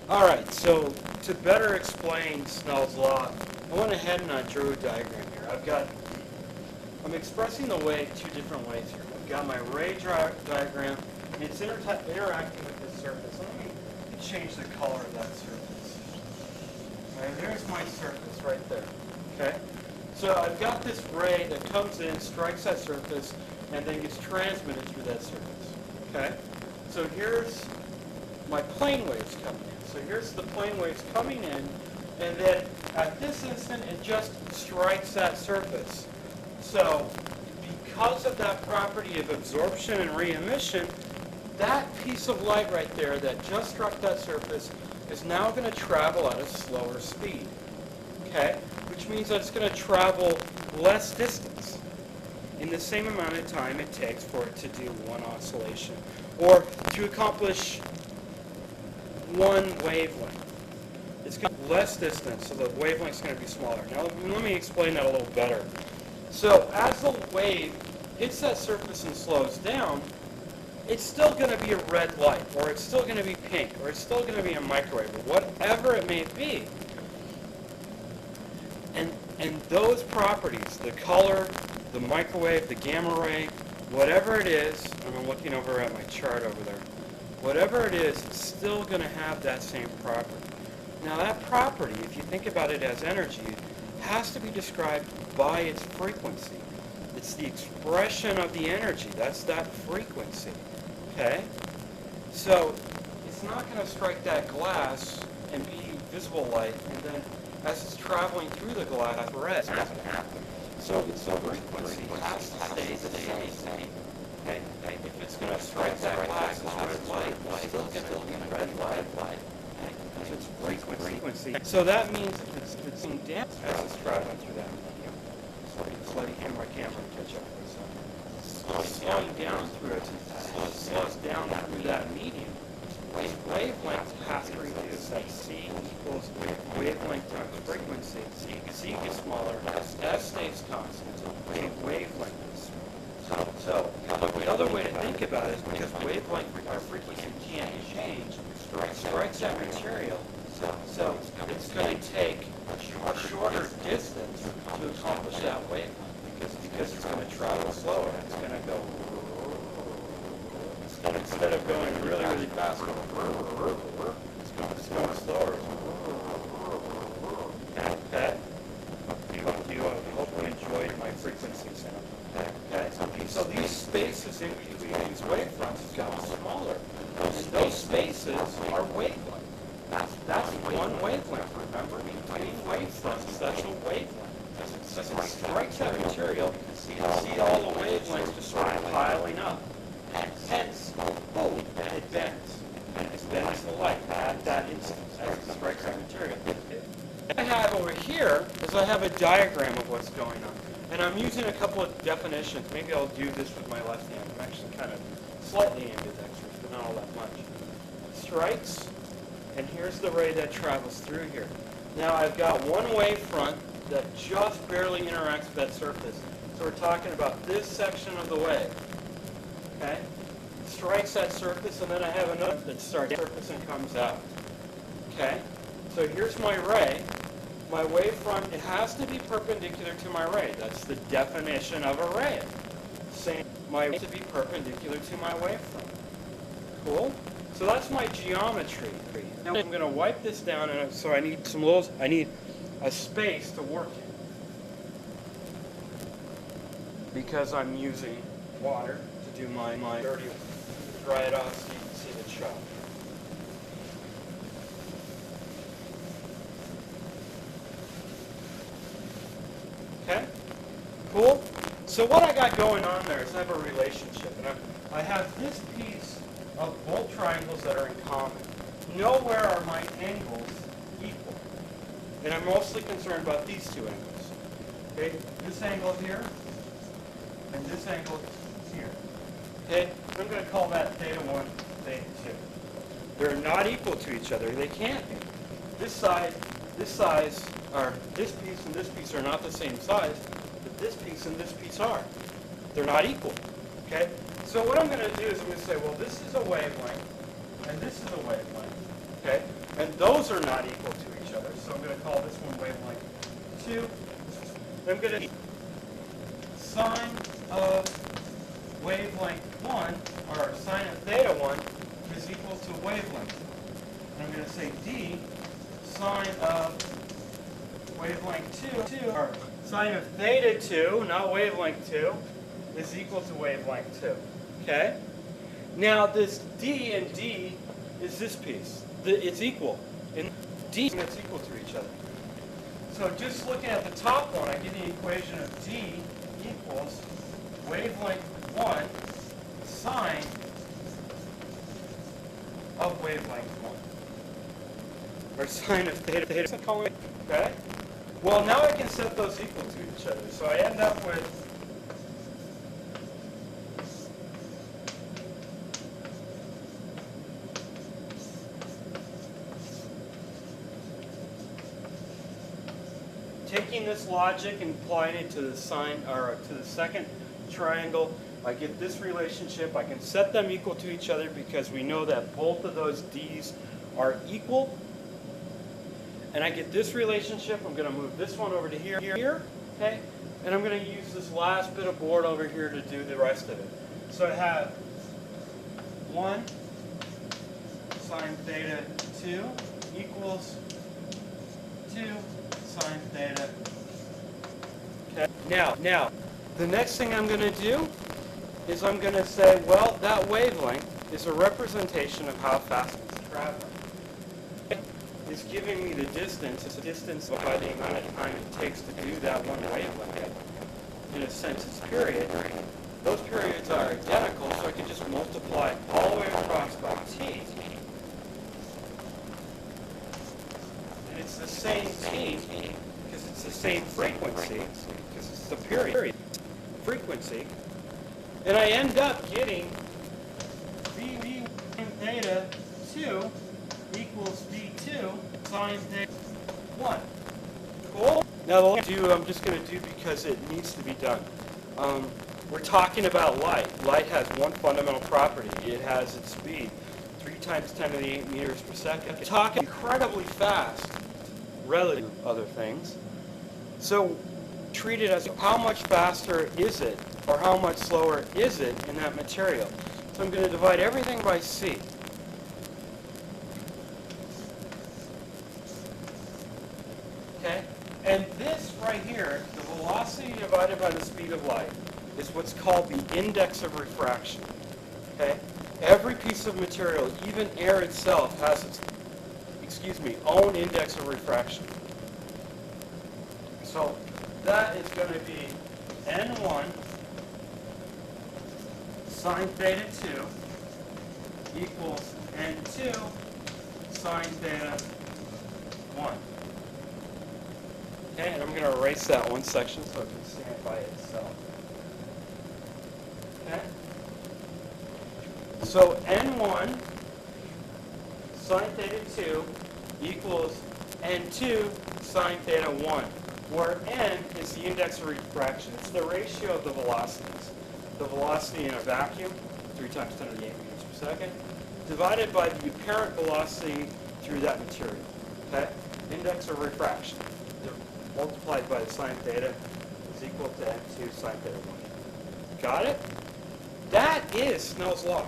Alright, so to better explain Snell's law, I went ahead and I drew a diagram here. I'm expressing the wave two different ways here. I've got my ray diagram, and it's interacting with the surface. Let me change the color of that surface. Right, there's my surface right there. Okay? So I've got this ray that comes in, strikes that surface, and then gets transmitted through that surface. Okay? So here's my plane waves coming in. So here's the plane waves coming in, and then at this instant it just strikes that surface. So because of that property of absorption and re-emission, that piece of light right there that just struck that surface is now going to travel at a slower speed. Okay? Which means that it's going to travel less distance in the same amount of time it takes for it to do one oscillation, or to accomplish one wavelength. It's going to be less distance, so the wavelength's going to be smaller. Now let me explain that a little better. So as the wave hits that surface and slows down, it's still going to be a red light, or it's still going to be pink, or it's still going to be a microwave, or whatever it may be. And those properties, the color, the microwave, the gamma ray, whatever it is, and I'm looking over at my chart over there, whatever it is, it's still going to have that same property. Now that property, if you think about it as energy, has to be described by its frequency. It's the expression of the energy. That's that frequency. Okay? So it's not going to strike that glass and be visible light, and then as it's traveling through the glass, red doesn't happen. So its frequency has to stay the same. Okay? If it's going to strike that glass as red light, it's still going to be red light. So it's frequency. So that means if it's being damped as it's traveling through that medium, it's letting my camera catch up for a second. It's slowing down through it. As it slows down through that medium, wavelength has to reduce. Like C equals wavelength times frequency. C gets smaller. S stays constant. Wavelength is smaller. So another way to think about it is because wavelength or frequency can't change, strikes that material. So it's going to take a shorter distance to accomplish that wavelength because it's going to travel slower. It's going to go. Instead of going really, really fast, it's going slower. Okay? I hope you enjoyed my frequency sound. Okay? So these spaces in between these wavefronts have gotten smaller. And those spaces are wavelength. That's one wavelength, remember? Between wavefronts, that's a wavelength. As it strikes that material, you see all the wavelengths just sort of piling up. Hence, boom, it bends. It bends the light at that instant as it strikes that material. What I have over here is I have a diagram of what's going on. And I'm using a couple of definitions. Maybe I'll do this with my left hand. I'm actually kind of slightly ambidextrous, but not all that much. Strikes, and here's the ray that travels through here. Now I've got one wavefront that just barely interacts with that surface. So we're talking about this section of the wave. Okay? Strikes that surface, and then I have another that starts the surface and comes out. Okay? So here's my ray. My wavefront, it has to be perpendicular to my ray. That's the definition of a ray. Same, my ray to be perpendicular to my wavefront. Cool? So that's my geometry. Now I'm going to wipe this down, and so I need a space to work in. Because I'm using water to do my dirty, dry it off so you can see the chop. Okay? Cool? So what I got going on there is I have a relationship. And I have this piece of both triangles that are in common. Nowhere are my angles equal. And I'm mostly concerned about these two angles. Okay? This angle here, and this angle here. Okay? I'm going to call that theta 1, theta 2. They're not equal to each other. They can't be. This piece and this piece are not the same size, but this piece and this piece are. They're not equal. Okay? So what I'm going to do is I'm going to say, well, this is a wavelength, and this is a wavelength. Okay? And those are not equal to each other. So I'm going to call this one wavelength 2. I'm going to sine of wavelength 1, or sine of theta 1, is equal to wavelength. And I'm going to say d sine of wavelength 2, or sine of theta 2, not wavelength 2, is equal to wavelength 2. Okay? Now this d and d is this piece. It's equal. And d that's equal to each other. So just looking at the top one, I get the equation of d equals wavelength 1 sine of wavelength 1. Or sine of theta. Okay? Well, now I can set those equal to each other. So I end up with taking this logic and applying it to the sine, or to the second triangle. I get this relationship. I can set them equal to each other because we know that both of those d's are equal. And I get this relationship. I'm going to move this one over to here, okay? And I'm going to use this last bit of board over here to do the rest of it. So I have 1 sine theta 2 equals 2 sine theta. Okay. Now, the next thing I'm going to do is I'm going to say, well, that wavelength is a representation of how fast it's traveling. It's giving me the distance. It's a distance by the amount of time it takes to do that one wavelength. In a sense, it's period. Those periods are identical, so I can just multiply all the way across by t. And it's the same t because it's the same frequency, because it's the period frequency. And I end up getting v theta 2 equals v2 sine theta 1. Cool? Now the last I'm just going to do because it needs to be done. We're talking about light. Light has one fundamental property. It has its speed, 3 times 10 to the 8 meters per second. It's talking incredibly fast relative to other things. So treat it as how much faster is it, or how much slower is it in that material. So I'm going to divide everything by c. Okay? And this right here, the velocity divided by the speed of light, is what's called the index of refraction. Okay? Every piece of material, even air itself, has its, own index of refraction. So that is going to be n1 sine theta 2 equals n2 sine theta 1. Okay, and I'm going to erase that one section so it can stand by itself. Okay? So n1 sine theta 2 equals n2 sine theta 1, where n is the index of refraction. It's the ratio of the velocities. The velocity in a vacuum, 3 times 10 to the 8 meters per second, divided by the apparent velocity through that material. Okay? Index of refraction multiplied by the sine theta is equal to n2 sine theta 1. Got it? That is Snell's law.